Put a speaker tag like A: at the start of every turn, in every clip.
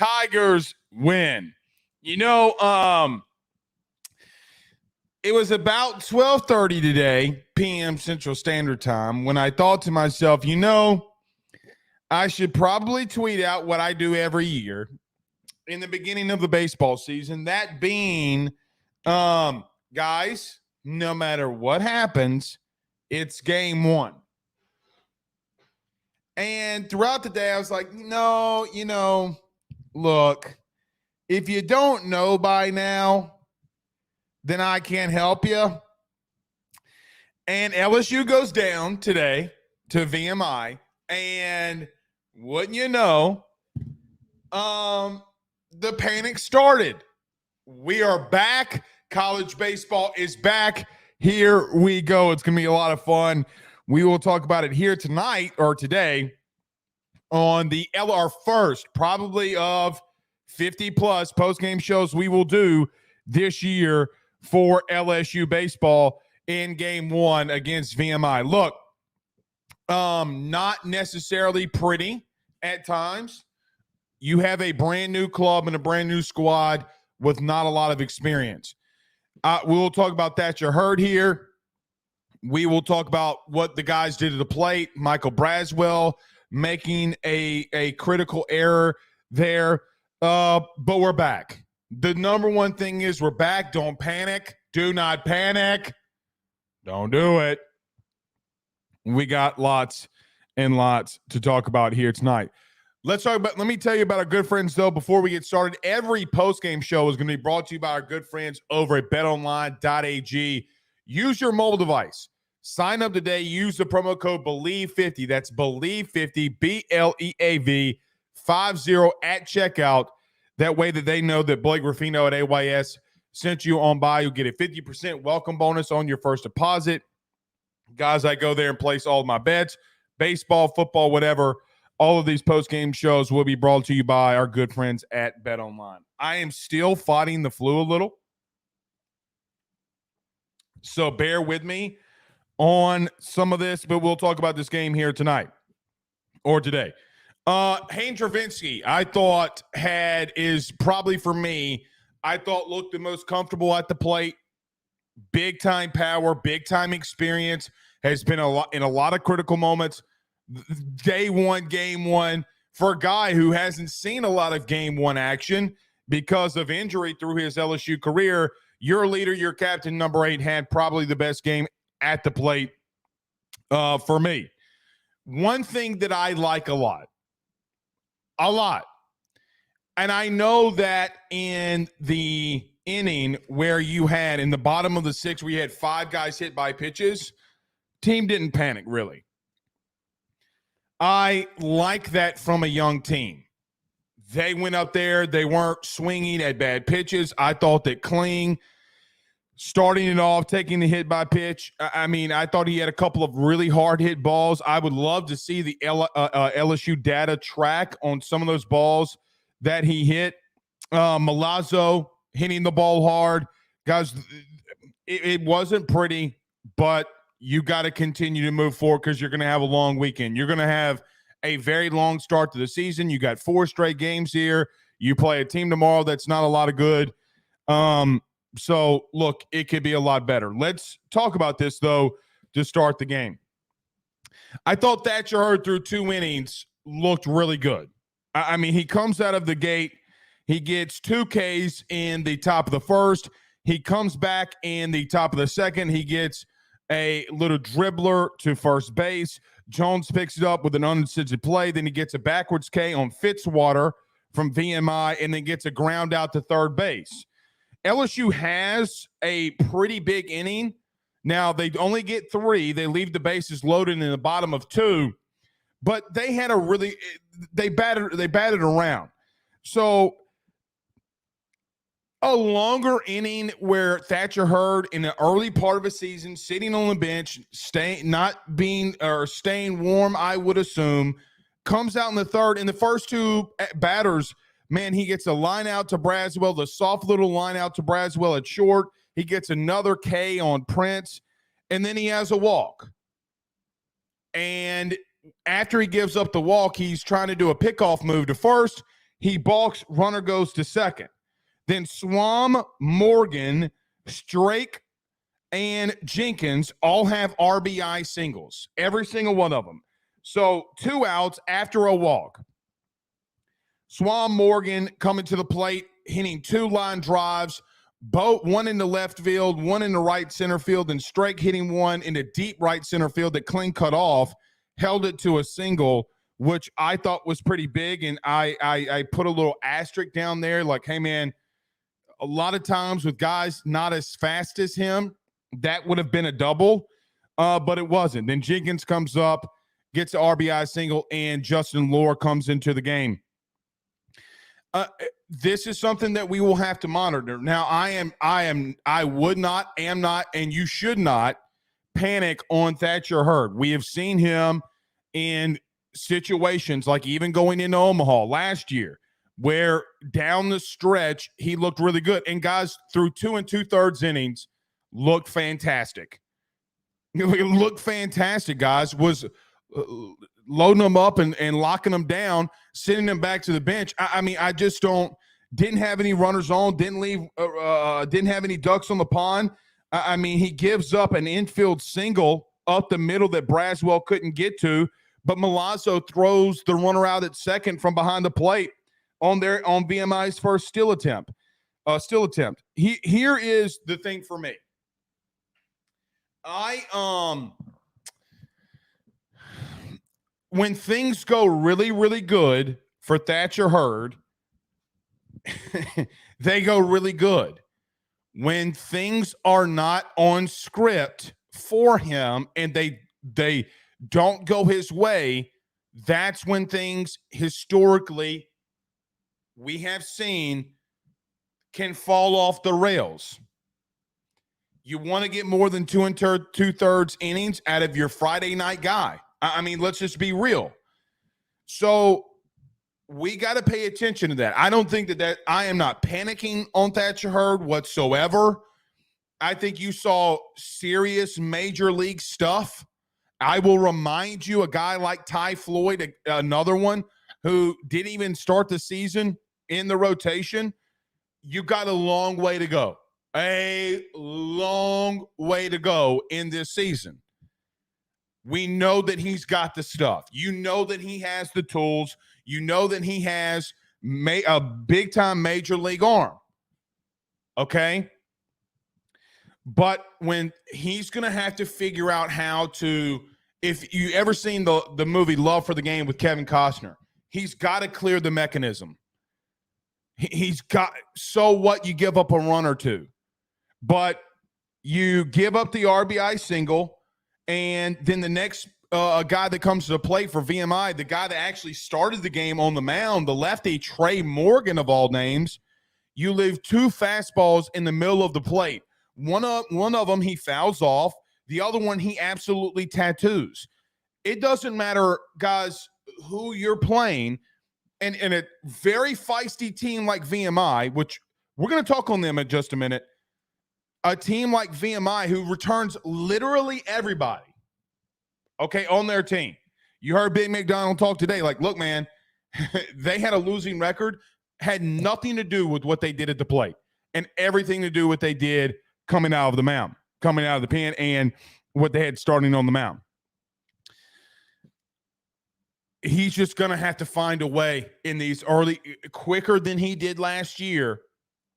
A: Tigers win. It was about 12:30 today, p.m. Central Standard Time, when I thought to myself, I should probably tweet out what I do every year in the beginning of the baseball season. That being, guys, no matter what happens, it's game one. And throughout the day, I was like, no, look, if you don't know by now, then I can't help you. And LSU goes down today to VMI. And wouldn't you know, the panic started. We are back. College baseball is back. Here we go. It's going to be a lot of fun. We will talk about it here tonight or today on the LR first, probably of 50 plus post-game shows we will do this year for LSU baseball in game one against VMI. Look, not necessarily pretty at times. You have a brand new club and a brand new squad with not a lot of experience. We will talk about that. You heard here. We will talk about what the guys did at the plate. Michael Braswell making a critical error there. But we're back. The number one thing is we're back. Don't panic. Do not panic. Don't do it. We got lots and lots to talk about here tonight. Let me tell you about our good friends, though, before we get started. Every postgame show is going to be brought to you by our good friends over at betonline.ag. Use your mobile device. Sign up today. Use the promo code BELIEVE50. That's BELIEVE50, BLEAV 50 at checkout. That way that they know that Blake Ruffino at AYS sent you on by. You'll get a 50% welcome bonus on your first deposit. Guys, I go there and place all of my bets, baseball, football, whatever. All of these post-game shows will be brought to you by our good friends at BetOnline. I am still fighting the flu a little, so bear with me on some of this, but we'll talk about this game here tonight or today. Haynes Travinski, I thought is probably for me, I thought looked the most comfortable at the plate. Big time power, big time experience, has been in a lot of critical moments. Day one, game one, for a guy who hasn't seen a lot of game one action because of injury through his LSU career. Your leader, your captain, number 8, had probably the best game at the plate for me. One thing that I like a lot, and I know that in the inning where you had in the bottom of the 6th, where you had 5 guys hit by pitches, team didn't panic, really. I like that from a young team. They went up there. They weren't swinging at bad pitches. I thought that Kling, starting it off, taking the hit by pitch, I thought he had a couple of really hard hit balls. I would love to see the LSU data track on some of those balls that he hit. Milazzo hitting the ball hard. Guys, it wasn't pretty, but you got to continue to move forward because you're going to have a long weekend. You're going to have a very long start to the season. You got 4 straight games here. You play a team tomorrow that's not a lot of good. So, look, it could be a lot better. Let's talk about this, though, to start the game. I thought Thatcher Hurd through 2 innings looked really good. He comes out of the gate. He gets 2 Ks in the top of the first. He comes back in the top of the second. He gets a little dribbler to first base. Jones picks it up with an unassisted play. Then he gets a backwards K on Fitzwater from VMI and then gets a ground out to third base. LSU has a pretty big inning. Now, they only get 3. They leave the bases loaded in the bottom of 2. But they had they batted around. So a longer inning where Thatcher Hurd in the early part of a season, sitting on the bench, staying warm, I would assume, comes out in the third. In the first 2 batters, man, he gets a line out to Braswell, the soft little line out to Braswell at short. He gets another K on Prince, and then he has a walk. And after he gives up the walk, he's trying to do a pickoff move to first. He balks, runner goes to second. Then Swam, Morgan, Strake, and Jenkins all have RBI singles, every single one of them. So 2 outs after a walk. Swam, Morgan coming to the plate, hitting 2 line drives, both one in the left field, one in the right center field, and Strake hitting one in the deep right center field that Kling cut off, held it to a single, which I thought was pretty big. And I put a little asterisk down there like, hey, man, a lot of times with guys not as fast as him, that would have been a double, but it wasn't. Then Jenkins comes up, gets the RBI single, and Justin Lohr comes into the game. This is something that we will have to monitor. Now, I would not, am not, and you should not panic on Thatcher Hurd. We have seen him in situations like even going into Omaha last year, where down the stretch he looked really good. And guys, through 2 2/3 innings, looked fantastic. Looked fantastic, guys. Was loading them up and locking them down, sending them back to the bench. I mean, I just didn't have any runners on, didn't have any ducks on the pond. I mean, he gives up an infield single up the middle that Braswell couldn't get to, but Milazzo throws the runner out at second from behind the plate on VMI's first steal attempt. Here is the thing for me. When things go really, really good for Thatcher Hurd, they go really good. When things are not on script for him and they don't go his way, that's when things historically we have seen can fall off the rails. You want to get more than 2 2/3 innings out of your Friday night guy. I mean, let's just be real. So we got to pay attention to that. I don't think that I am not panicking on Thatcher Hurd whatsoever. I think you saw serious major league stuff. I will remind you, a guy like Ty Floyd, another one who didn't even start the season in the rotation. You got a long way to go. A long way to go in this season. We know that he's got the stuff. You know that he has the tools. You know that he has a big-time major league arm. Okay? But when he's going to have to figure out how to, if you ever seen the movie Love for the Game with Kevin Costner, he's got to clear the mechanism. He's got, so what, you give up a run or two. But you give up the RBI single, and then the next guy that comes to the plate for VMI, the guy that actually started the game on the mound, the lefty, Trey Morgan of all names, you leave 2 fastballs in the middle of the plate. One of them he fouls off. The other one he absolutely tattoos. It doesn't matter, guys, who you're playing. And in a very feisty team like VMI, which we're going to talk on them in just a minute, a team like VMI who returns literally everybody, okay, on their team. You heard Big McDonald talk today, like, look, man, they had a losing record, had nothing to do with what they did at the plate and everything to do with what they did coming out of the mound, coming out of the pen, and what they had starting on the mound. He's just going to have to find a way in these early, quicker than he did last year,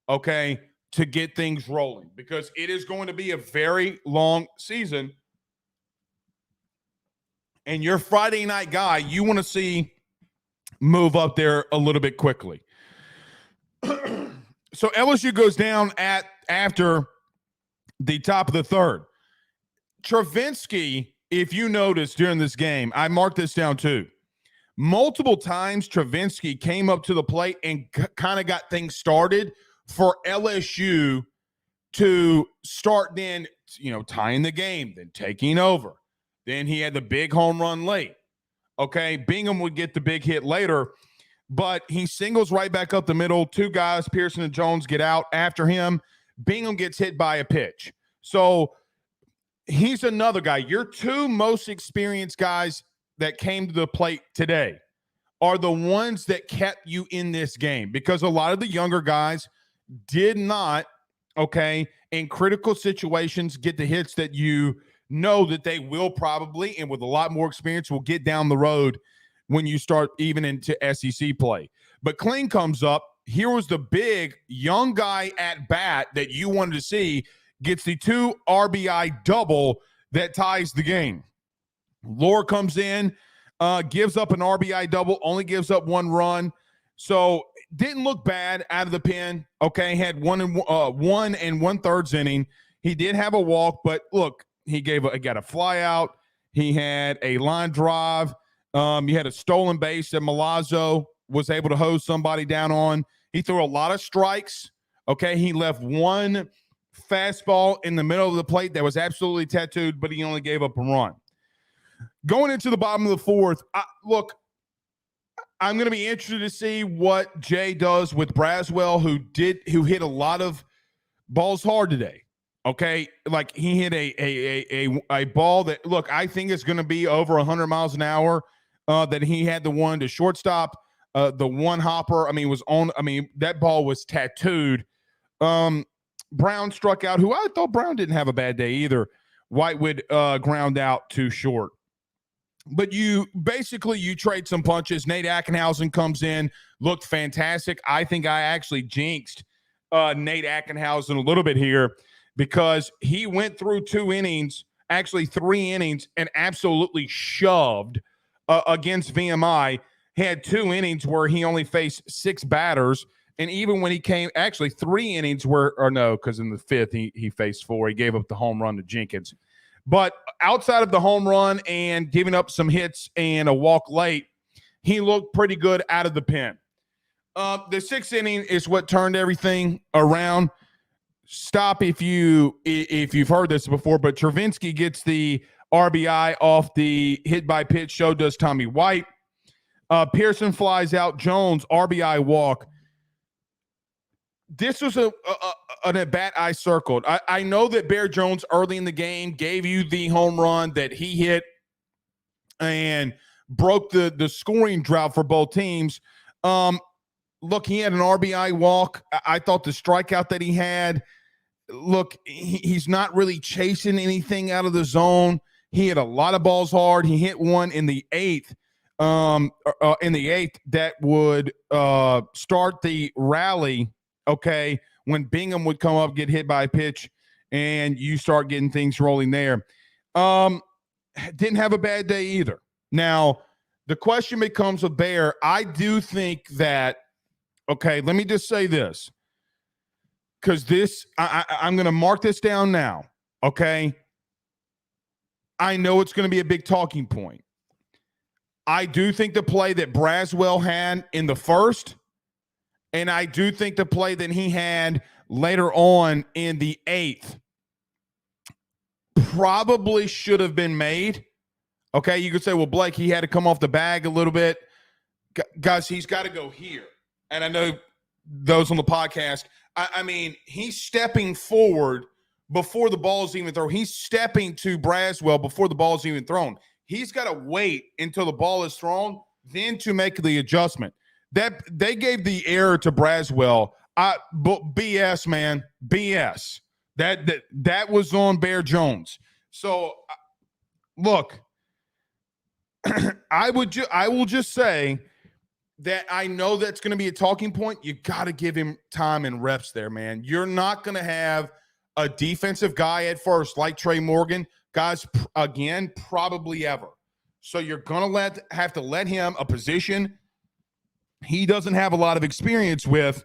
A: okay, to get things rolling, because it is going to be a very long season. And your Friday night guy, you want to see move up there a little bit quickly. So LSU goes down after the top of the third. Travinski, if you notice during this game, I marked this down too. Multiple times Travinski came up to the plate and kind of got things started for LSU to start then, tying the game, then taking over. Then he had the big home run late. Okay, Bingham would get the big hit later, but he singles right back up the middle. 2 guys, Pearson and Jones, get out after him. Bingham gets hit by a pitch. So he's another guy. Your 2 most experienced guys that came to the plate today are the ones that kept you in this game, because a lot of the younger guys did not, okay, in critical situations get the hits that you know that they will probably, and with a lot more experience, will get down the road when you start even into SEC play. But Kling comes up. Here was the big young guy at bat that you wanted to see, gets the 2 RBI double that ties the game. Lore comes in, gives up an RBI double, only gives up 1 run. So didn't look bad out of the pen. Okay, had 1 1/3 inning. He did have a walk, but look, he got a fly out. He had a line drive. You had a stolen base that Milazzo was able to hose somebody down on. He threw a lot of strikes. Okay, he left 1 fastball in the middle of the plate that was absolutely tattooed, but he only gave up a run. Going into the bottom of the 4th, look, I'm going to be interested to see what Jay does with Braswell, who hit a lot of balls hard today. Okay, like he hit a ball that, look, I think it's going to be over 100 miles an hour. That he had the one to shortstop, the one hopper. That ball was tattooed. Brown struck out, who I thought Brown didn't have a bad day either. Whitewood ground out too short. But you trade some punches. Nate Ackenhausen comes in, looked fantastic. I think I actually jinxed Nate Ackenhausen a little bit here, because he went through 2 innings, actually 3 innings, and absolutely shoved against VMI. He had 2 innings where he only faced 6 batters. And even when he came, actually 3 innings because in the 5th he faced 4. He gave up the home run to Jenkins. But outside of the home run and giving up some hits and a walk late, he looked pretty good out of the pen. The 6th inning is what turned everything around. Stop if you've heard this before, but Travinsky gets the RBI off the hit by pitch. So does Tommy White. Pearson flies out. Jones, RBI walk. This was an at-bat I circled. I know that Bear Jones early in the game gave you the home run that he hit and broke the scoring drought for both teams. Look, he had an RBI walk. I thought the strikeout that he had, look, he's not really chasing anything out of the zone. He hit a lot of balls hard. He hit one in the 8th. That would start the rally. Okay, when Bingham would come up, get hit by a pitch, and you start getting things rolling there. Didn't have a bad day either. Now, the question becomes with Bear. I do think that, okay, let me just say this, because I'm going to mark this down now, okay? I know it's going to be a big talking point. I do think the play that Braswell had in the 1st, and I do think the play that he had later on in the 8th probably should have been made. Okay, you could say, well, Blake, he had to come off the bag a little bit. Guys, he's got to go here. And I know those on the podcast, I mean, he's stepping forward before the ball's even thrown. He's stepping to Braswell before the ball's even thrown. He's got to wait until the ball is thrown, then to make the adjustment. That they gave the error to Braswell. BS, man, BS. That was on Bear Jones. So, look, I will just say that I know that's going to be a talking point. You got to give him time and reps there, man. You're not going to have a defensive guy at first like Trey Morgan, guys, again, probably ever. So you're going to have to let him a position he doesn't have a lot of experience with.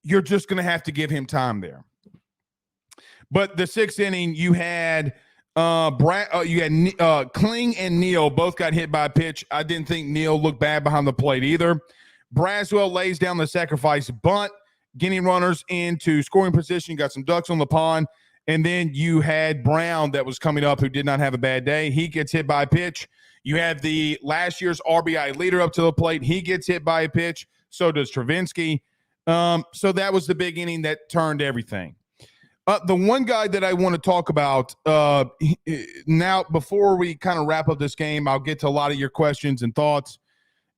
A: You're just going to have to give him time there. But the 6th inning, you had Kling and Neal both got hit by a pitch. I didn't think Neal looked bad behind the plate either. Braswell lays down the sacrifice bunt, getting runners into scoring position. Got some ducks on the pond. And then you had Brown that was coming up, who did not have a bad day. He gets hit by a pitch. You have the last year's RBI leader up to the plate. He gets hit by a pitch. So does Travinsky. So that was the big inning that turned everything. The one guy that I want to talk about now, before we kind of wrap up this game, I'll get to a lot of your questions and thoughts.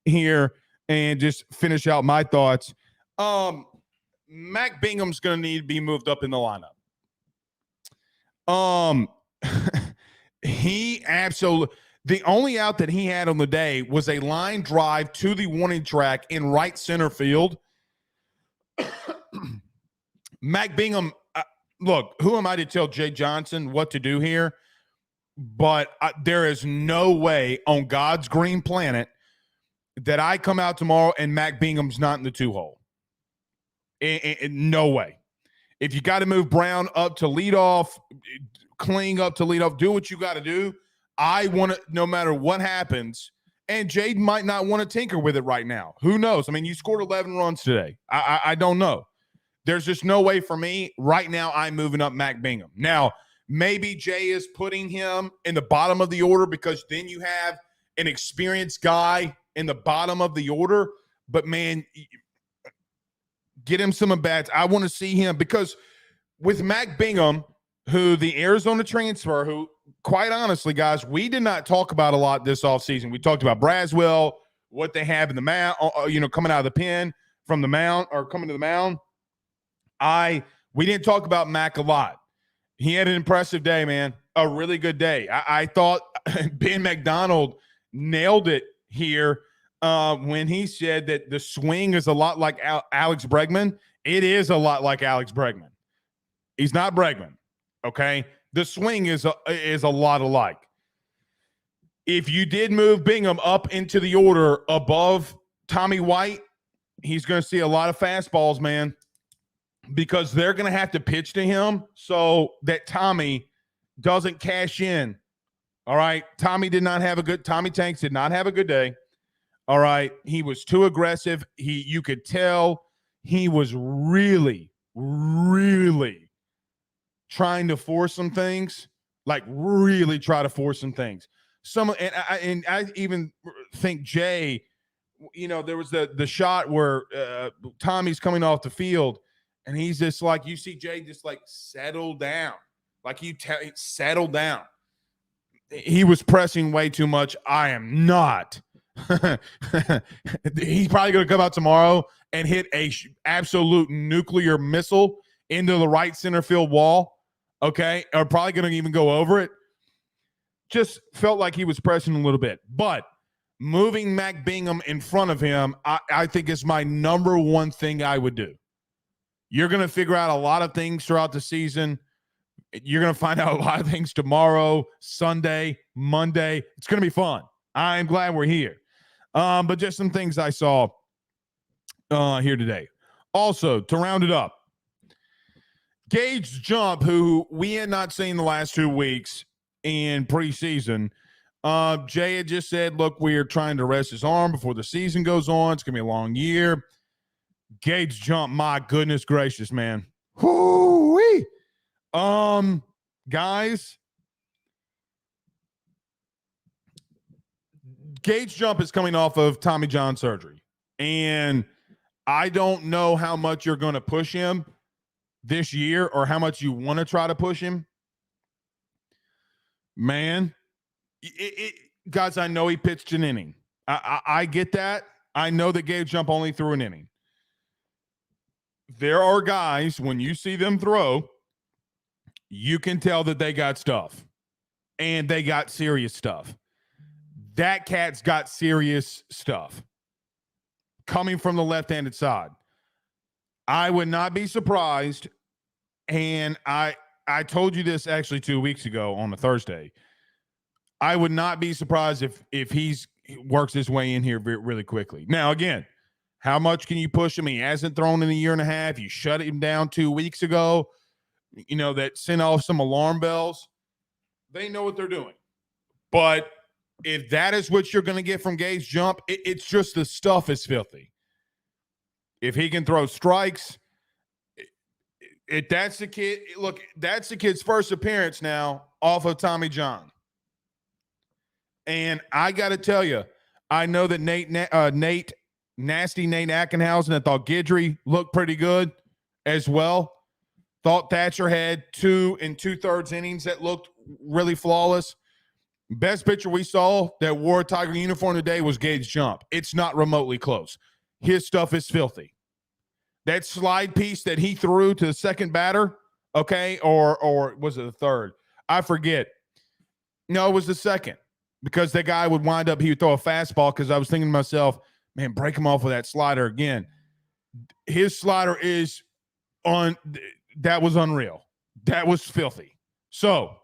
A: here and just finish out my thoughts. Mac Bingham's going to need to be moved up in the lineup. He absolutely, the only out that he had on the day was a line drive to the warning track in right center field. Mac Bingham, look, who am I to tell Jay Johnson what to do here? But there is no way on God's green planet that I come out tomorrow and Mac Bingham's not in the 2-hole. No way. If you got to move Brown up to lead off, Kling up to lead off, do what you got to do. I want to, no matter what happens, and Jade might not want to tinker with it right now. Who knows? I mean, you scored 11 runs today. I don't know. There's just no way for me. Right now, I'm moving up Mac Bingham. Now, maybe Jay is putting him in the bottom of the order because then you have an experienced guy in the bottom of the order. But, man, get him some at-bats. I want to see him because with Mac Bingham, who the Arizona transfer, who, quite honestly, guys, we did not talk about a lot this offseason. We talked about Braswell, what they have in the mound, coming out of the pen from the mound or coming to the mound. We didn't talk about Mac a lot. He had an impressive day, man. A really good day. I thought Ben McDonald nailed it here when he said that the swing is a lot like Alex Bregman. It is a lot like Alex Bregman. He's not Bregman, okay? The swing is a lot alike. If you did move Bingham up into the order above Tommy White, he's going to see a lot of fastballs, man, because they're going to have to pitch to him so that Tommy doesn't cash in. All right. Tommy Tanks did not have a good day. All right. He was too aggressive. You could tell he was really, really trying to force some things, like really try to force some things. And I even think Jay, there was the shot where Tommy's coming off the field and he's just like, you see Jay just like settle down, like settle down. He was pressing way too much. I am not. He's probably going to come out tomorrow and hit a absolute nuclear missile into the right center field wall. Okay. Or probably going to even go over it. Just felt like he was pressing a little bit. But moving Mac Bingham in front of him, I think is my number one thing I would do. You're going to figure out a lot of things throughout the season. You're going to find out a lot of things tomorrow, Sunday, Monday. It's going to be fun. I'm glad we're here. But just some things I saw here today. Also, to round it up, Gage Jump, who we had not seen the last 2 weeks in preseason, Jay had just said, look, we're trying to rest his arm before the season goes on. It's going to be a long year. Gage Jump, my goodness gracious, man. Whoo-wee. Guys, Gage Jump is coming off of Tommy John surgery, and I don't know how much you're going to push him this year or how much you want to try to push him. Man, guys, I know he pitched an inning. I get that. I know that Gage Jump only threw an inning. There are guys, when you see them throw, you can tell that they got stuff, and they got serious stuff. That cat's got serious stuff coming from the left-handed side. I would not be surprised, and I told you this actually 2 weeks ago on a Thursday. I would not be surprised if he works his way in here really quickly. Now, again, how much can you push him? He hasn't thrown in a year and a half. You shut him down 2 weeks ago. That sent off some alarm bells. They know what they're doing. But if that is what you're going to get from Gage Jump, it's just the stuff is filthy. If he can throw strikes, that's the kid. Look, that's the kid's first appearance now off of Tommy John. And I got to tell you, I know that Nasty Nate Ackenhausen, I thought Guidry looked pretty good as well. Thought Thatcher had 2 2/3 innings that looked really flawless. Best pitcher we saw that wore a Tiger uniform today was Gage Jump. It's not remotely close. His stuff is filthy. That slide piece that he threw to the second batter, okay, or was it the third? I forget. No, it was the second, because that guy would wind up, he would throw a fastball, because I was thinking to myself, man, break him off with that slider again. His slider is on, that was unreal. That was filthy. So,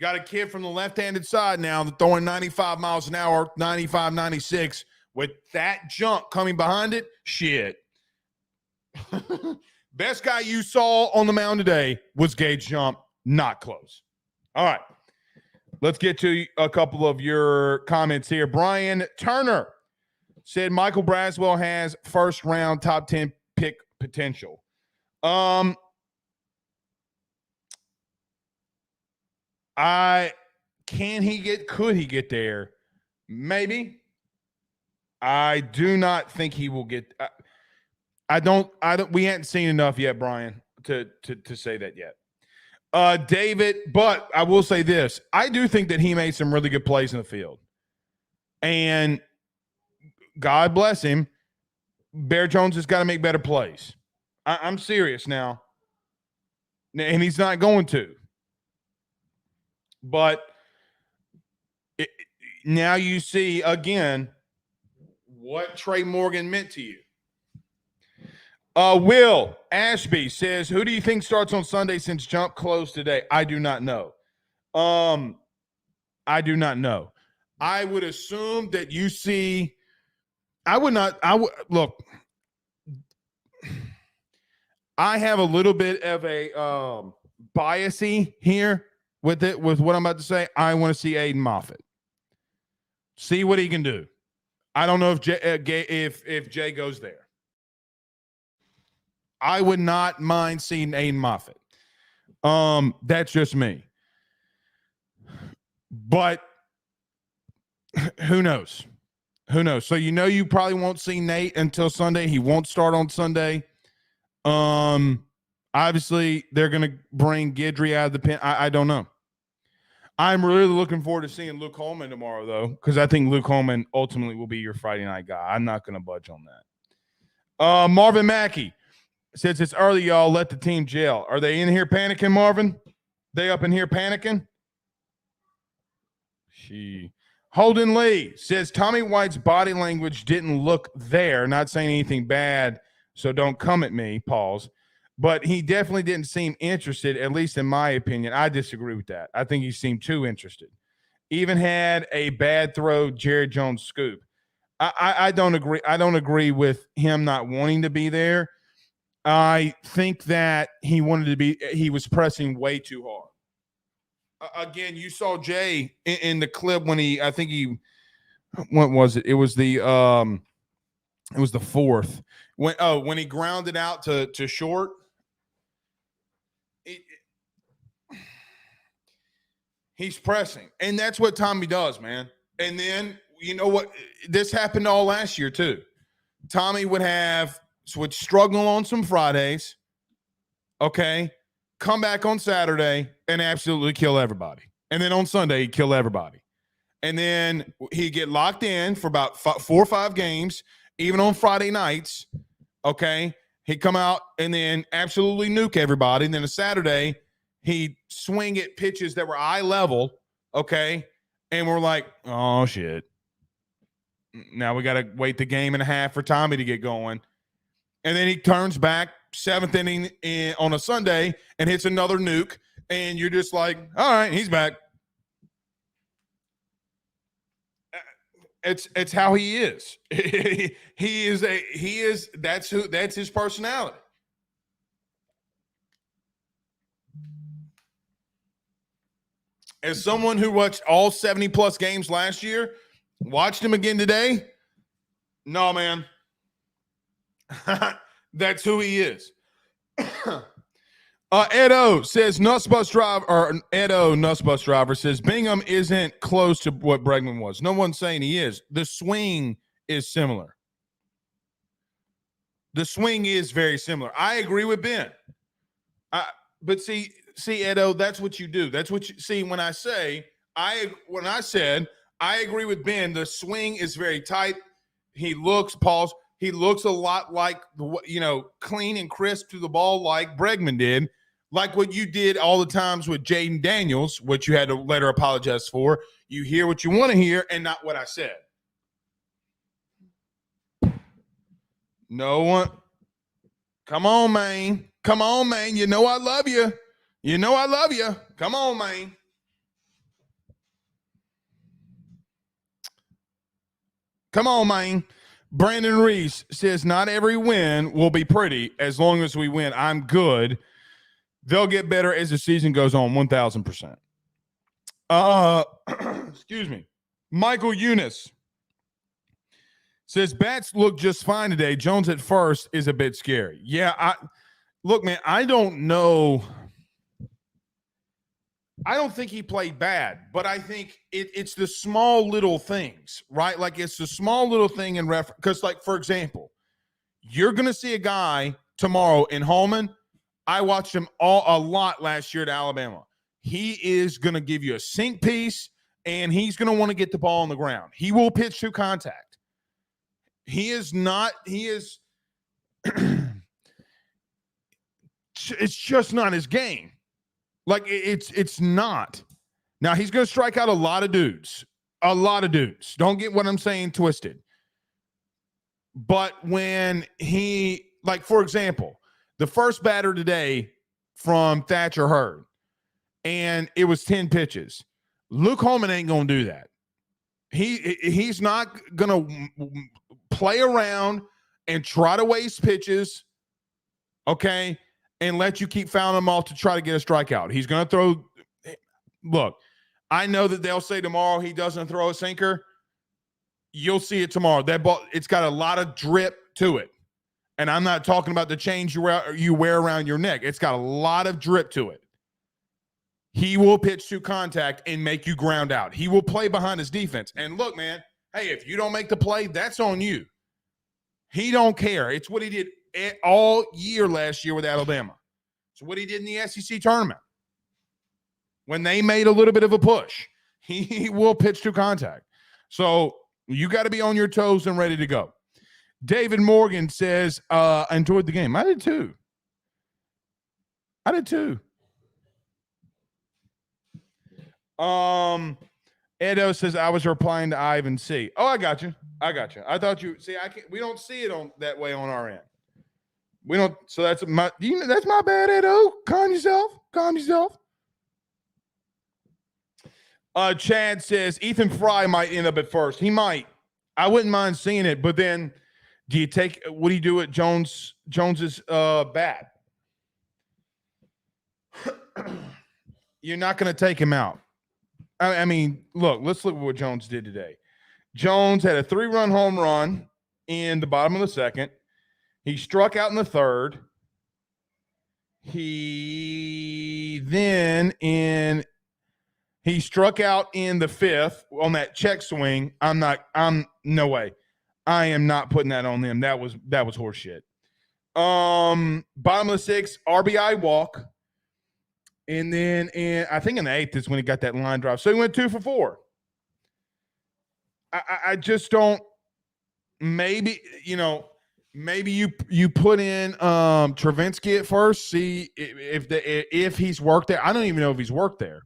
A: got a kid from the left-handed side now that throwing 95 miles an hour, 95, 96, with that jump coming behind it, shit. Best guy you saw on the mound today was Gage Jump. Not close. All right. Let's get to a couple of your comments here. Brian Turner said Michael Braswell has first-round top 10 pick potential. Could he get there? Maybe. I do not think he will get. We hadn't seen enough yet, Brian, to say that yet. David, but I will say this. I do think that he made some really good plays in the field. And God bless him, Bear Jones has got to make better plays. I'm serious now. And he's not going to. But now you see, again, what Trey Morgan meant to you. Will Ashby says, who do you think starts on Sunday since Jump closed today? I do not know. I do not know. I would assume that you see – look, I have a little bit of a bias-y here with what I'm about to say. I want to see Aiden Moffitt. See what he can do. I don't know if Jay goes there. I would not mind seeing Aiden Moffitt. That's just me. But who knows? Who knows? So you probably won't see Nate until Sunday. He won't start on Sunday. Obviously, they're going to bring Guidry out of the pen. I don't know. I'm really looking forward to seeing Luke Holman tomorrow, though, because I think Luke Holman ultimately will be your Friday night guy. I'm not going to budge on that. Marvin Mackey. Since it's early, y'all, let the team gel. Are they in here panicking, Marvin? They up in here panicking? Holden Lee says Tommy White's body language didn't look there. Not saying anything bad, so don't come at me, pause. But he definitely didn't seem interested, at least in my opinion. I disagree with that. I think he seemed too interested. Even had a bad throw, Jared Jones scoop. I don't agree. I don't agree with him not wanting to be there. I think that he was pressing way too hard. Again, you saw Jay in the clip when what was it? It was the fourth. When he grounded out to short. He's pressing. And that's what Tommy does, man. And then, you know what? This happened all last year, too. Tommy would struggle on some Fridays, okay, come back on Saturday and absolutely kill everybody. And then on Sunday, he'd kill everybody. And then he'd get locked in for about 4 or 5 games, even on Friday nights, okay? He'd come out and then absolutely nuke everybody. And then a Saturday, he'd swing at pitches that were eye level, okay? And we're like, oh, shit. Now we got to wait the game and a half for Tommy to get going. And then he turns back 7th inning on a Sunday and hits another nuke. And you're just like, all right, he's back. It's how he is. That's his personality. As someone who watched all 70+ games last year, watched him again today, no, man. That's who he is. Edo says Nussbus Driver says Bingham isn't close to what Bregman was. No one's saying he is. The swing is similar. The swing is very similar. I agree with Ben. But see, Edo, that's what you do. That's what you see when I say When I said I agree with Ben, the swing is very tight. He looks a lot like clean and crisp to the ball, like Bregman did, like what you did all the times with Jaden Daniels, which you had to later apologize for. You hear what you want to hear and not what I said. No one. Come on, man. Come on, man. You know I love you. You know I love you. Come on, man. Come on, man. Brandon Reese says, not every win will be pretty as long as we win. I'm good. They'll get better as the season goes on, 1,000%. Excuse me. Michael Eunice says, bats look just fine today. Jones at first is a bit scary. Yeah, look, man, I don't know. I don't think he played bad, but I think it's the small little things, right? Like it's the small little thing in reference. Because, like, for example, you're going to see a guy tomorrow in Holman. I watched him a lot last year at Alabama. He is going to give you a sink piece, and he's going to want to get the ball on the ground. He will pitch to contact. It's just not his game. Like it's not. Now he's going to strike out a lot of dudes. A lot of dudes. Don't get what I'm saying twisted. But when for example, the first batter today from Thatcher Hurd, and it was 10 pitches. Luke Holman ain't going to do that. He's not going to play around and try to waste pitches, okay, and let you keep fouling them off to try to get a strikeout. He's going to throw – look, I know that they'll say tomorrow he doesn't throw a sinker. You'll see it tomorrow. That ball, it's got a lot of drip to it. And I'm not talking about the chains you wear around your neck. It's got a lot of drip to it. He will pitch to contact and make you ground out. He will play behind his defense. And look, man, hey, if you don't make the play, that's on you. He don't care. It's what he did all year last year with Alabama. It's what he did in the SEC tournament. When they made a little bit of a push, he will pitch to contact. So you got to be on your toes and ready to go. David Morgan says, enjoyed the game. I did too. Edo says, I was replying to Ivan C. Oh, I got you. I thought you see. We don't see it on that way on our end. We don't. So that's my bad, Edo. Calm yourself. Chad says Ethan Fry might end up at first. He might. I wouldn't mind seeing it, but then what do you do at Jones's bat? You're not going to take him out. I mean, let's look at what Jones did today. Jones had a 3-run home run in the bottom of the second. He struck out in the third. He struck out in the fifth on that check swing. No way. I am not putting that on them. That was horseshit. Bottom of the sixth, RBI walk. And then I think in the eighth is when he got that line drive. So he went 2 for 4. I just don't. Maybe you put in Travinsky at first. See if he's worked there. I don't even know if he's worked there.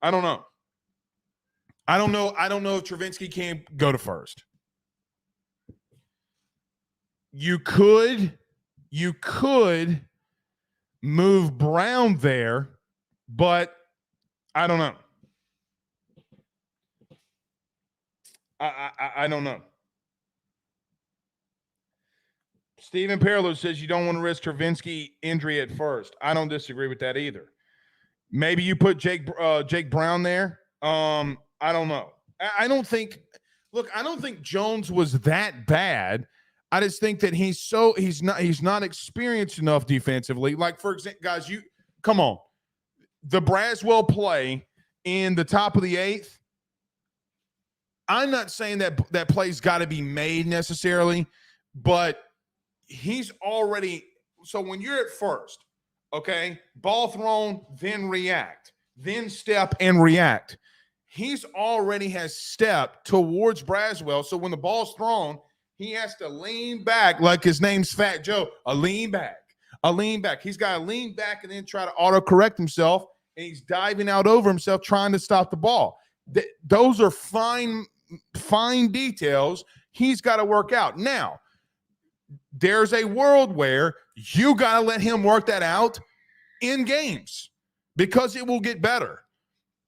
A: I don't know. I don't know if Travinsky can go to first. You could move Brown there, but I don't know. I don't know. Stephen Perillo says you don't want to risk Travinsky injury at first. I don't disagree with that either. Maybe you put Jake Brown there. I don't know. I don't think Jones was that bad. I just think that he's not experienced enough defensively. Like, for example, guys, come on. The Braswell play in the top of the eighth, I'm not saying that play's got to be made necessarily, but he's already – so when you're at first, okay, ball thrown, then react, then step and react. he's already has stepped towards Braswell. So when the ball's thrown, he has to lean back like his name's Fat Joe. A lean back. He's got to lean back and then try to auto-correct himself, and he's diving out over himself trying to stop the ball. Those are fine details he's got to work out. Now, there's a world where you got to let him work that out in games because it will get better.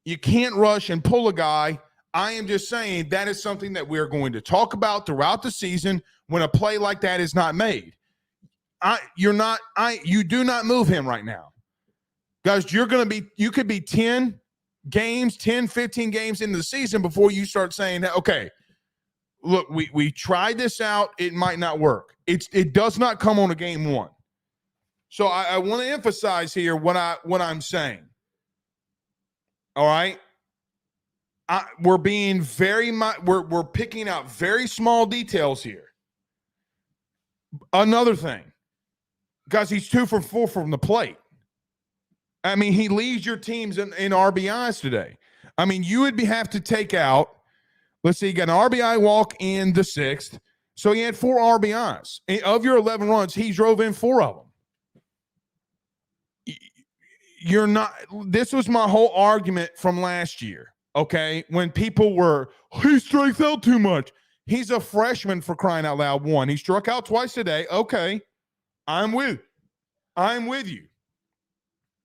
A: You can't rush and pull a guy. I am just saying that is something that we're going to talk about throughout the season when a play like that is not made. You do not move him right now. Guys, you could be 10 games, 10, 15 games into the season before you start saying that, okay, look, we tried this out. It might not work. It does not come on a game one. So I want to emphasize here what I'm saying. All right. We're being we're picking out very small details here. Another thing, guys, he's 2 for 4 from the plate. I mean, he leads your teams in RBIs today. I mean, you would have to take out, let's see, you got an RBI walk in the 6th. So he had 4 RBIs. Of your 11 runs, he drove in 4 of them. This was my whole argument from last year, okay? When people were, he strikes out too much. He's a freshman, for crying out loud. 1, he struck out twice today. Okay, I'm with you.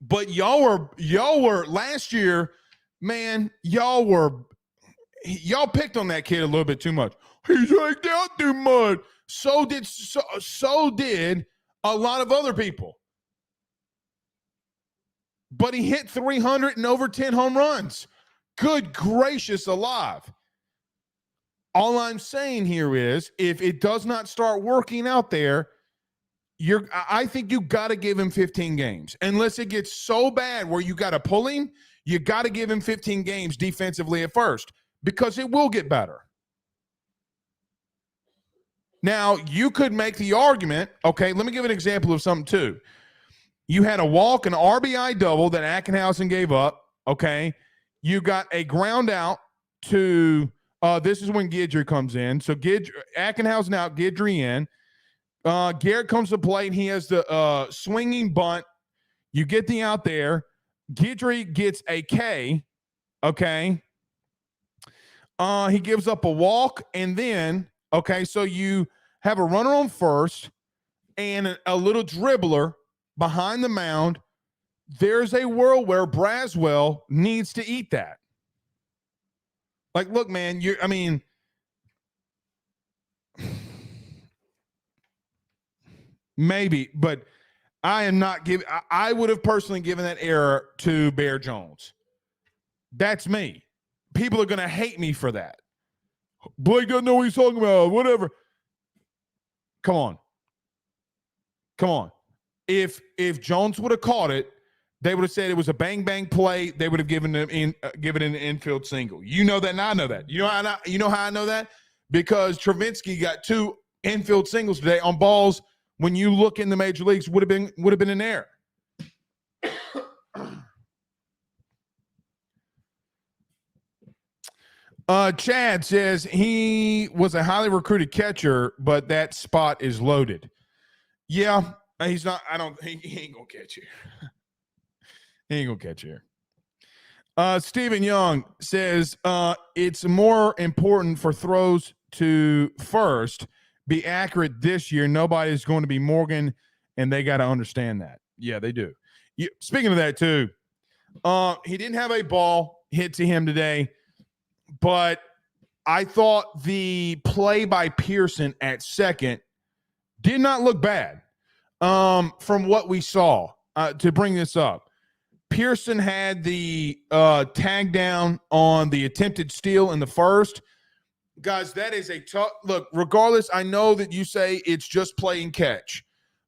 A: But y'all were last year, man, y'all picked on that kid a little bit too much. He striked out too much. So did a lot of other people. But he hit 300 and over 10 home runs. Good gracious alive. All I'm saying here is if it does not start working out there, I think you got to give him 15 games. Unless it gets so bad where you got to pull him, you got to give him 15 games defensively at first because it will get better. Now, you could make the argument, okay, let me give an example of something too. You had a walk, an RBI double that Ackenhausen gave up, okay? You got a ground out to this is when Guidry comes in. So Ackenhausen out, Guidry in. Garrett comes to play, and he has the swinging bunt. You get the out there. Guidry gets a K, okay? He gives up a walk, and then, okay, so you have a runner on first and a little dribbler behind the mound. There's a world where Braswell needs to eat that. Like, look, man, maybe, but I am not giving. I would have personally given that error to Bear Jones. That's me. People are going to hate me for that. Blake doesn't know what he's talking about. Whatever. Come on. If Jones would have caught it, they would have said it was a bang bang play. They would have given it an infield single. You know that, and I know that. You know how I know that? Because Travinsky got 2 infield singles today on balls. When you look in the major leagues, would have been an error. Chad says he was a highly recruited catcher, but that spot is loaded. Yeah, he's not. He ain't gonna catch you. He ain't gonna catch you. Stephen Young says it's more important for throws to first be accurate this year. Nobody's going to be Morgan, and they got to understand that. Yeah, they do. Speaking of that too, he didn't have a ball hit to him today, but I thought the play by Pearson at second did not look bad from what we saw. To bring this up, Pearson had the tag down on the attempted steal in the first. Guys, that is a tough look. Regardless, I know that you say it's just play and catch,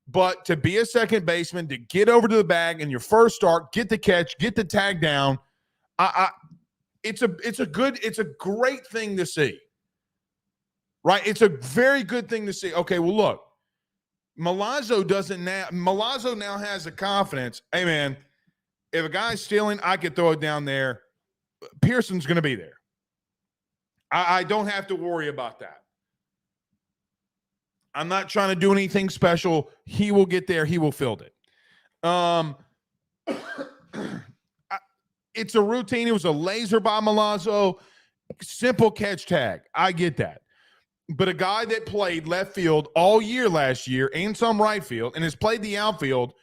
A: but to be a second baseman, to get over to the bag in your first start, get the catch, get the tag down, it's a great thing to see, right? It's a very good thing to see. Okay, well, look, Milazzo now has the confidence. Hey, man, if a guy's stealing, I could throw it down there. Pearson's going to be there. I don't have to worry about that. I'm not trying to do anything special. He will get there. He will field it. It's a routine. It was a laser by Milazzo. Simple catch tag. I get that. But a guy that played left field all year last year and some right field and has played the outfield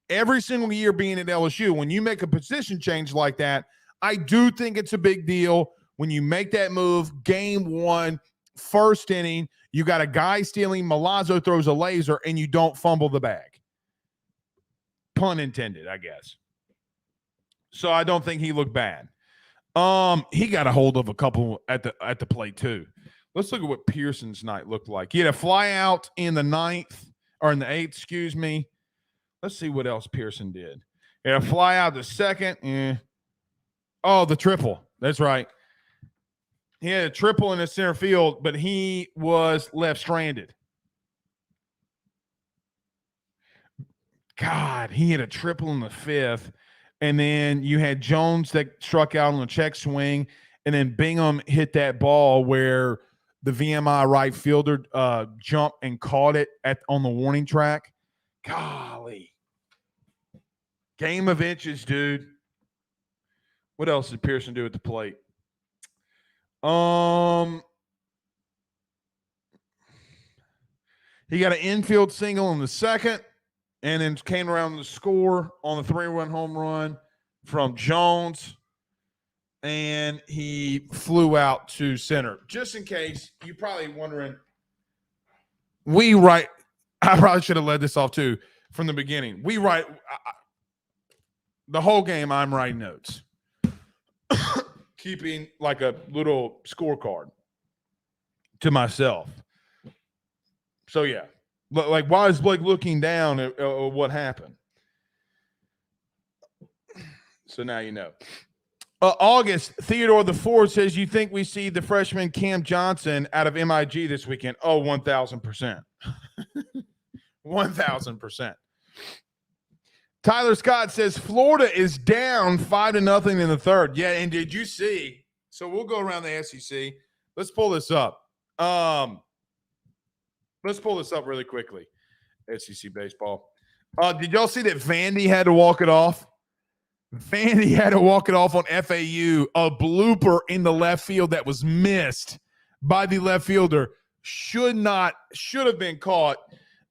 A: every single year being at LSU, when you make a position change like that, I do think it's a big deal. When you make that move, game one, first inning, you got a guy stealing, Milazzo throws a laser, and you don't fumble the bag. Pun intended, I guess. So I don't think he looked bad. He got a hold of a couple at the plate too. Let's look at what Pearson's night looked like. He had a fly out in the 9th, or in the 8th, excuse me. Let's see what else Pearson did. He had a fly out the 2nd. Oh, the triple. That's right. He had a triple in the center field, but he was left stranded. God, he had a triple in the 5th. And then you had Jones that struck out on a check swing. And then Bingham hit that ball where the VMI right fielder jumped and caught it on the warning track. Golly. Game of inches, dude. What else did Pearson do at the plate? He got an infield single in the 2nd, and then came around to score on the 3-run home run from Jones, and he flew out to center. Just in case, you're probably wondering, I probably should have led this off too from the beginning. The whole game, I'm writing notes. Keeping like a little scorecard to myself. So, yeah. Like, why is Blake looking down at what happened? So now you know. August, Theodore the Fourth says, you think we see the freshman Cam Johnson out of MIG this weekend? Oh, 1,000%. 1,000%. Tyler Scott says Florida is down 5-0 in the 3rd. Yeah, and did you see? So we'll go around the SEC. Let's pull this up. Let's pull this up really quickly. SEC baseball. Did y'all see that Vandy had to walk it off? Vandy had to walk it off on FAU. A blooper in the left field that was missed by the left fielder should have been caught.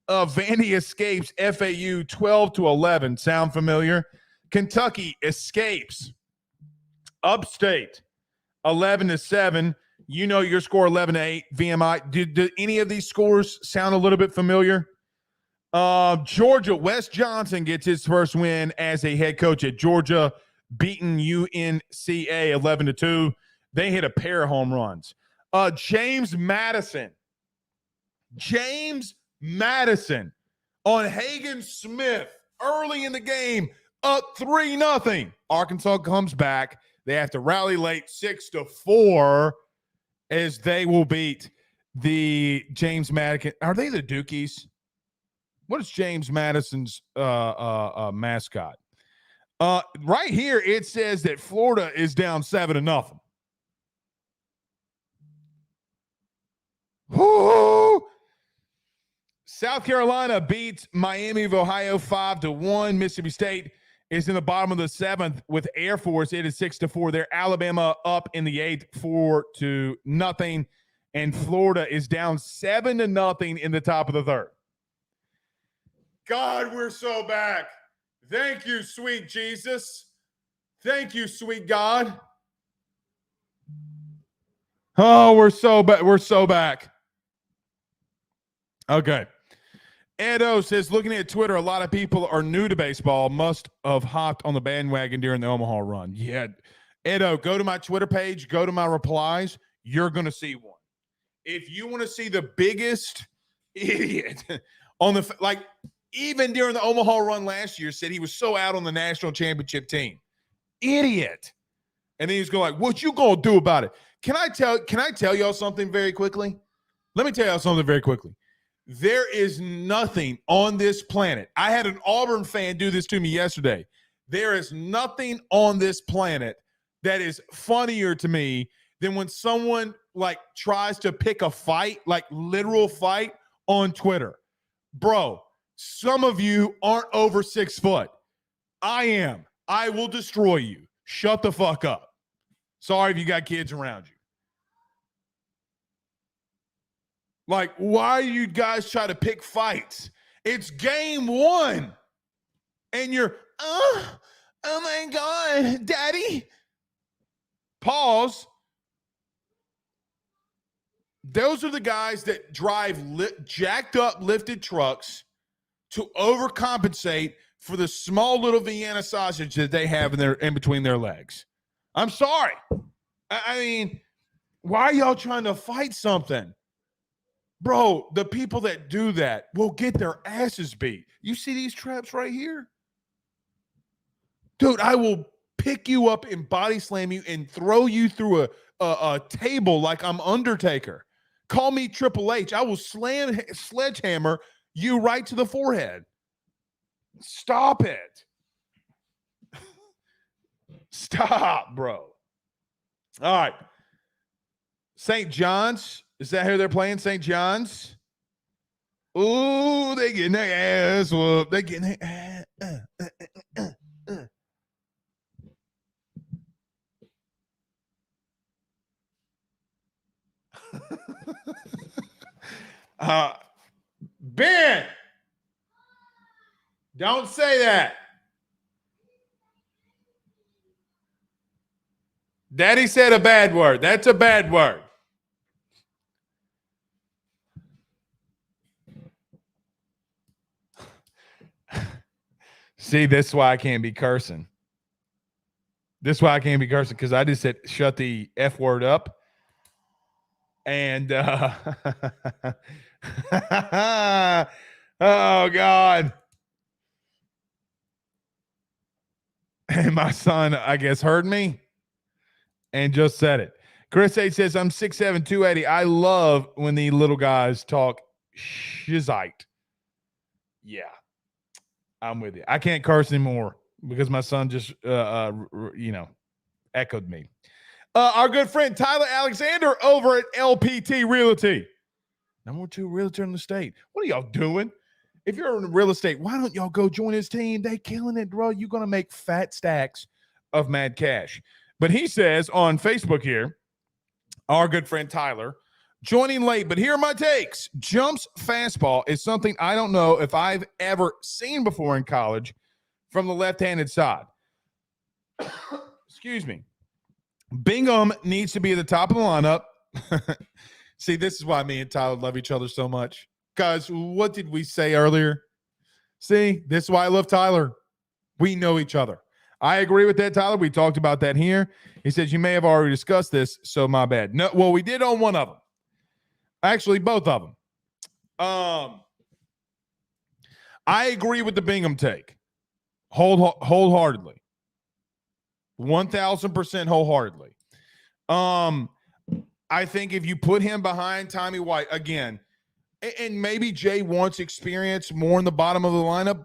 A: Vandy escapes FAU 12-11. Sound familiar? Kentucky escapes Upstate 11-7. You know your score 11-8. VMI. Did any of these scores sound a little bit familiar? Georgia, Wes Johnson gets his first win as a head coach at Georgia, beating UNCA 11-2. They hit a pair of home runs. James Madison on Hagen Smith early in the game, up 3-0. Arkansas comes back. They have to rally late 6-4 as they will beat the James Madison. Are they the Dukies? What is James Madison's mascot? Right here, it says that Florida is down 7-0. Woo! South Carolina beats Miami of Ohio 5-1. Mississippi State is in the bottom of the 7th with Air Force. It is 6-4. They're Alabama up in the 8th 4-0. And Florida is down 7-0 in the top of the 3rd. God, we're so back. Thank you, sweet Jesus. Thank you, sweet God. Oh, we're so back. We're so back. Okay. Edo says, looking at Twitter, a lot of people are new to baseball, must have hopped on the bandwagon during the Omaha run. Yeah. Edo, go to my Twitter page, go to my replies. You're going to see one. If you want to see the biggest idiot on the, like, even during the Omaha run last year, said he was so out on the national championship team. Idiot. And then he's going like, what you going to do about it? Can I tell y'all something very quickly? Let me tell y'all something very quickly. There is nothing on this planet. I had an Auburn fan do this to me yesterday. There is nothing on this planet that is funnier to me than when someone like tries to pick a fight, like literal fight on Twitter. Bro, some of you aren't over 6 foot. I am. I will destroy you. Shut the fuck up. Sorry if you got kids around you. Like, why you guys try to pick fights? It's game 1. And you're, oh my God, daddy. Pause. Those are the guys that drive jacked up lifted trucks to overcompensate for the small little Vienna sausage that they have in between their legs. I'm sorry. I mean, why are y'all trying to fight something? Bro, the people that do that will get their asses beat. You see these traps right here? Dude, I will pick you up and body slam you and throw you through a table like I'm Undertaker. Call me Triple H. I will sledgehammer you right to the forehead. Stop it. Stop, bro. All right. St. John's. Is that who they're playing? St. John's? Ooh, they getting their ass whooped. They getting their Ben, don't say that. Daddy said a bad word. That's a bad word. See, this is why I can't be cursing. This is why I can't be cursing, because I just said shut the F word up. And oh God. And my son, I guess, heard me and just said it. Chris H says, I'm 6'7", 280. I love when the little guys talk shizite. Yeah, I'm with you. I can't curse anymore because my son just, echoed me. Our good friend Tyler Alexander over at LPT Realty. Number 2 realtor in the state. What are y'all doing? If you're in real estate, why don't y'all go join his team? They killing it, bro. You're going to make fat stacks of mad cash. But he says on Facebook here, our good friend Tyler, joining late, but here are my takes. Jump's fastball is something I don't know if I've ever seen before in college from the left-handed side. Excuse me. Bingham needs to be at the top of the lineup. See, this is why me and Tyler love each other so much. Guys, what did we say earlier? See, this is why I love Tyler. We know each other. I agree with that, Tyler. We talked about that here. He says, you may have already discussed this, so my bad. No, well, we did on one of them. Actually, both of them. I agree with the Bingham take. Wholeheartedly. 1,000% wholeheartedly. I think if you put him behind Tommy White, again, and maybe Jay wants experience more in the bottom of the lineup,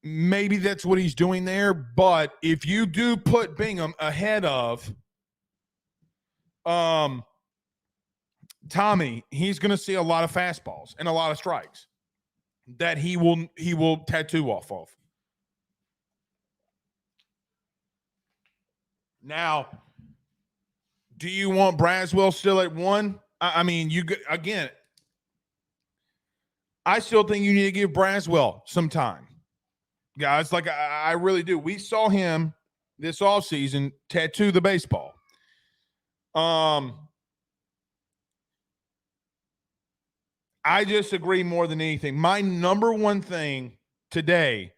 A: maybe that's what he's doing there. But if you do put Bingham ahead of Tommy, he's going to see a lot of fastballs and a lot of strikes that he will tattoo off of. Now, do you want Braswell still at 1? I mean, again, I still think you need to give Braswell some time. Guys, like I really do. We saw him this offseason tattoo the baseball. I just agree more than anything. My number one thing today,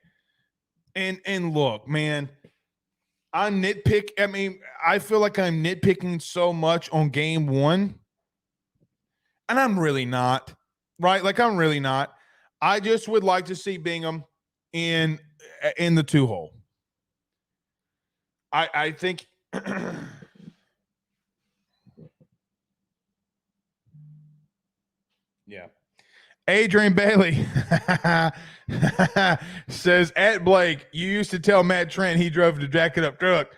A: and look, man, I feel like I'm nitpicking so much on game 1, and I'm really not, right? Like, I'm really not. I just would like to see Bingham in the 2-hole. I think yeah. Adrian Bailey says, at Blake, you used to tell Matt Trent he drove the jacket up truck.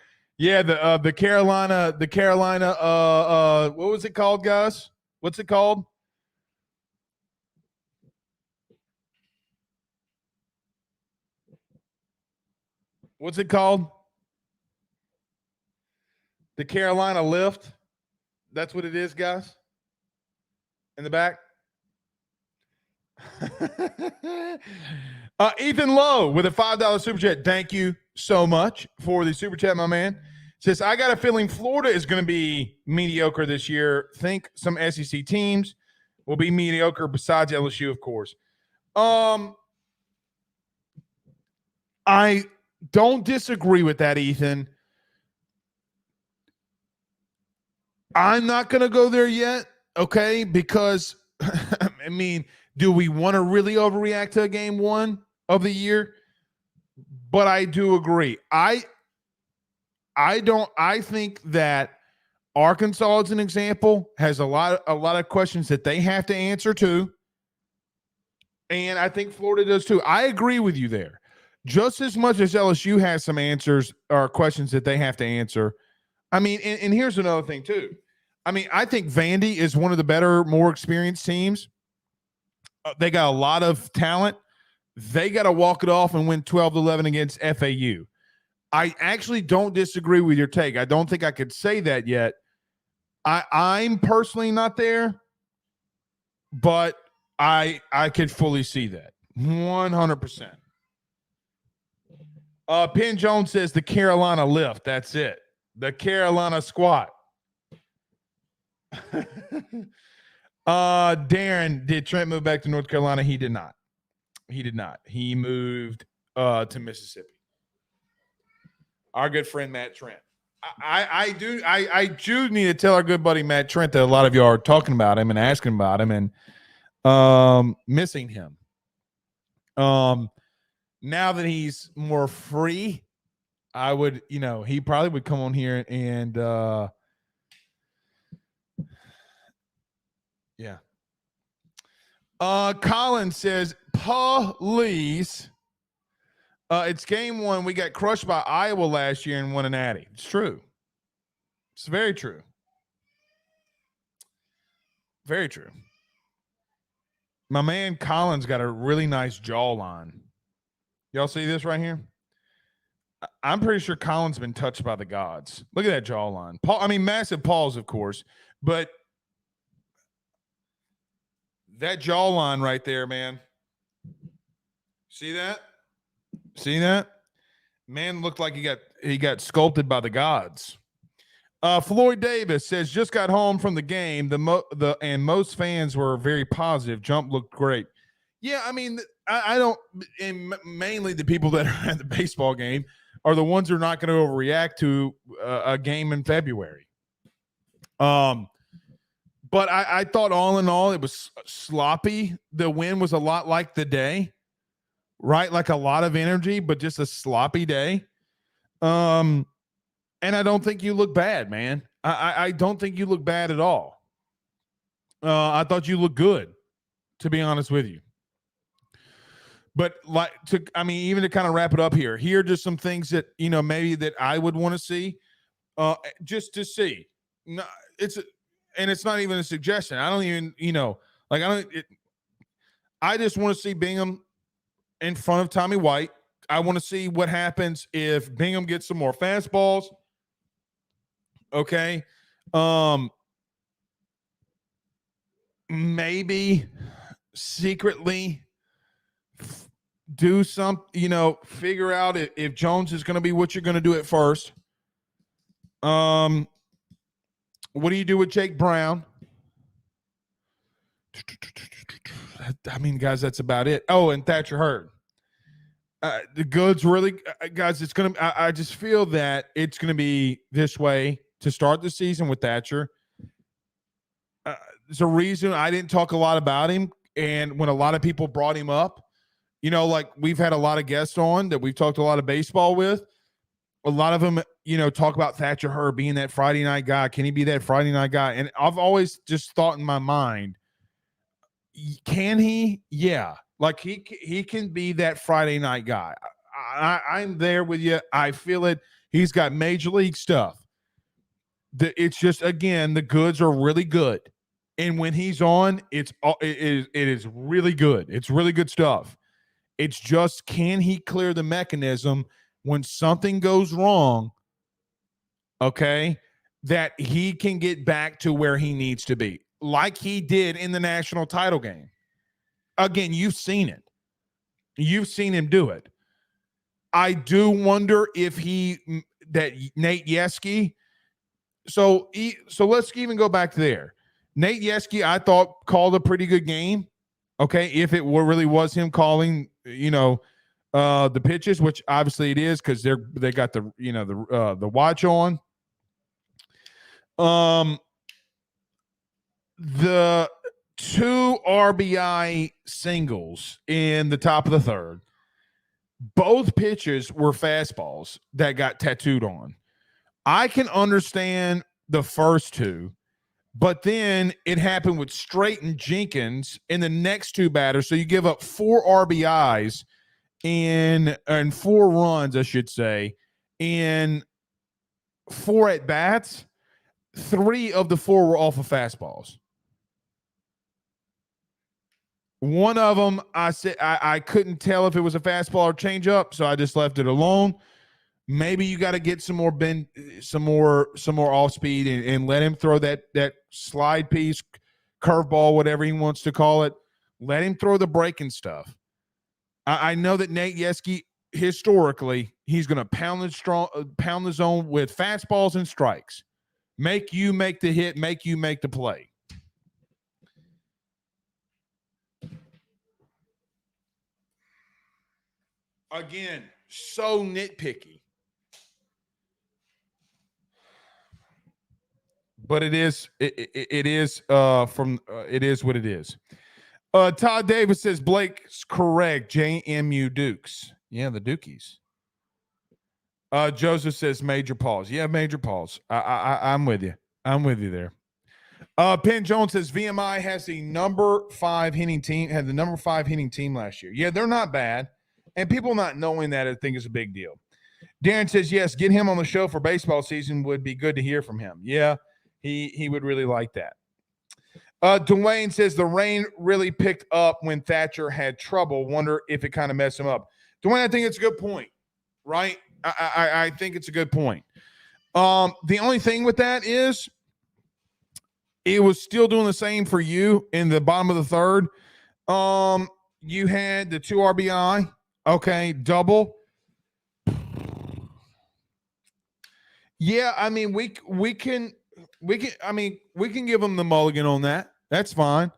A: Yeah, the Carolina, what was it called, guys? What's it called? What's it called? The Carolina lift. That's what it is, guys. In the back. Ethan Lowe with a $5 super chat. Thank you so much for the super chat, my man. Says, I got a feeling Florida is going to be mediocre this year. Think some SEC teams will be mediocre besides LSU, of course. I don't disagree with that, Ethan. I'm not going to go there yet, okay? Because, I mean, do we want to really overreact to a game one of the year? But I do agree. I think that Arkansas, as an example, has a lot of questions that they have to answer too. And I think Florida does too. I agree with you there. Just as much as LSU has some answers or questions that they have to answer. I mean, and here's another thing too. I mean, I think Vandy is one of the better, more experienced teams. They got a lot of talent. They got to walk it off and win 12-11 against FAU. I actually don't disagree with your take. I don't think I could say that yet. I'm personally not there, but I could fully see that 100%. Penn Jones says the Carolina lift. That's it. The Carolina squat. Darren, did Trent move back to North Carolina? He did not. He moved to Mississippi. Our good friend Matt Trent. I do need to tell our good buddy Matt Trent that a lot of y'all are talking about him and asking about him and missing him. Now that he's more free, I would, he probably would come on here and yeah. Colin says, police. It's game one. We got crushed by Iowa last year and won an Natty. It's true. It's very true. Very true. My man Colin's got a really nice jawline. Y'all see this right here? I'm pretty sure Colin's been touched by the gods. Look at that jawline. Massive paws, of course, but that jawline right there, man. See that? Man looked like he got sculpted by the gods. Floyd Davis says, just got home from the game. And most fans were very positive. Jump looked great. Yeah, I mean, I don't. And mainly the people that are at the baseball game are the ones who are not going to overreact to a game in February. But I thought all in all it was sloppy. The win was a lot like the day. Right, like a lot of energy, but just a sloppy day. And I don't think you look bad, man. I don't think you look bad at all. I thought you looked good, to be honest with you. But even to kind of wrap it up here are just some things that maybe that I would want to see, just to see. No, it's not even a suggestion. I don't even I just want to see Bingham in front of Tommy White. I want to see what happens if Bingham gets some more fastballs. Okay. Maybe secretly do some, figure out if Jones is going to be what you're going to do at first. What do you do with Jake Brown? Guys, that's about it. Oh, and Thatcher Hurd. The goods really, guys, it's going to, I just feel that it's going to be this way to start the season with Thatcher. There's a reason I didn't talk a lot about him. And when a lot of people brought him up, like we've had a lot of guests on that we've talked a lot of baseball with. A lot of them, talk about Thatcher Hurd being that Friday night guy. Can he be that Friday night guy? And I've always just thought in my mind, can he? Yeah. Like he can be that Friday night guy. I'm there with you. I feel it. He's got major league stuff. It's just, again, the goods are really good. And when he's on, it is really good. It's really good stuff. It's just, can he clear the mechanism when something goes wrong, okay, that he can get back to where he needs to be, like he did in the national title game. Again, you've seen it. You've seen him do it. I do wonder if that Nate Yeskie. So let's even go back there. Nate Yeskie, I thought, called a pretty good game. Okay, if it really was him calling, the pitches, which obviously it is, because they got the watch on. The 2 RBI singles in the top of the third, both pitches were fastballs that got tattooed on. I can understand the first two, but then it happened with Strait and Jenkins in the next 2 batters. So you give up 4 RBIs and 4 runs, I should say, in 4 at bats. 3 of the 4 were off of fastballs. One of them, I said I couldn't tell if it was a fastball or changeup, so I just left it alone. Maybe you got to get some more off speed and let him throw that slide piece, curveball, whatever he wants to call it. Let him throw the breaking stuff. I know that Nate Yeskie, historically, he's going to pound the zone with fastballs and strikes. Make you make the hit, make you make the play. Again, so nitpicky. But it is what it is. Todd Davis says Blake's correct. JMU Dukes. Yeah, the Dukies. Joseph says major pause. Yeah, major pause. I'm with you. I'm with you there. Penn Jones says VMI has the number 5 hitting team. Had the number 5 hitting team last year. Yeah, they're not bad. And people not knowing that, I think, is a big deal. Darren says, yes, get him on the show for baseball season. Would be good to hear from him. Yeah, he would really like that. Dwayne says the rain really picked up when Thatcher had trouble. Wonder if it kind of messed him up. Dwayne, I think it's a good point, right? I think it's a good point. The only thing with that is it was still doing the same for you in the bottom of the third. You had the 2 RBI. Okay, double. Yeah, I mean, we can give them the mulligan on that. That's fine.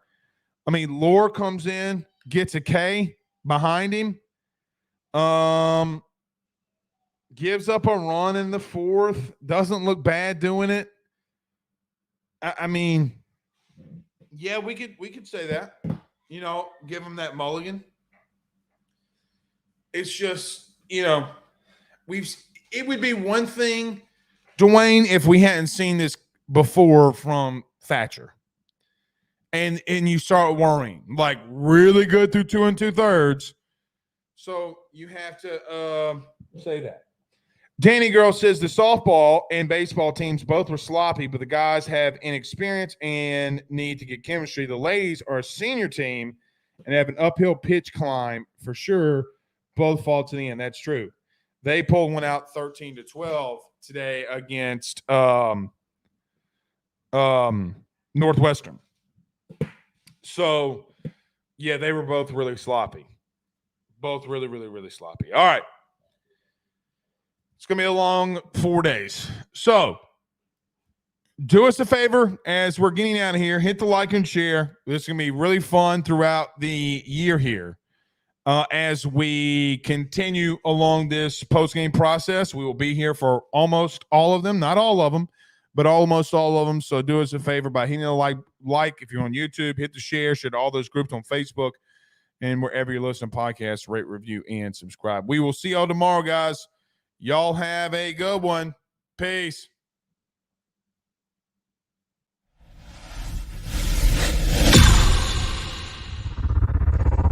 A: I mean, Lore comes in, gets a K behind him. Gives up a run in the 4th. Doesn't look bad doing it. I mean, yeah, we could say that. Give him that mulligan. It's just, it would be one thing, Dwayne, if we hadn't seen this before from Thatcher. And you start worrying, like really good through 2 2/3. So you have to say that. Danny Girl says the softball and baseball teams both were sloppy, but the guys have inexperience and need to get chemistry. The ladies are a senior team and have an uphill pitch climb for sure. Both fall to the end. That's true. They pulled one out 13-12 today against Northwestern. So, yeah, they were both really sloppy. Both really, really, really sloppy. All right. It's going to be a long 4 days. So, do us a favor as we're getting out of here. Hit the like and share. This is going to be really fun throughout the year here. As we continue along this post-game process, we will be here for almost all of them. Not all of them, but almost all of them. So do us a favor by hitting the like if you're on YouTube, hit the share to all those groups on Facebook, and wherever you're listening to podcasts, rate, review, and subscribe. We will see y'all tomorrow, guys. Y'all have a good one. Peace.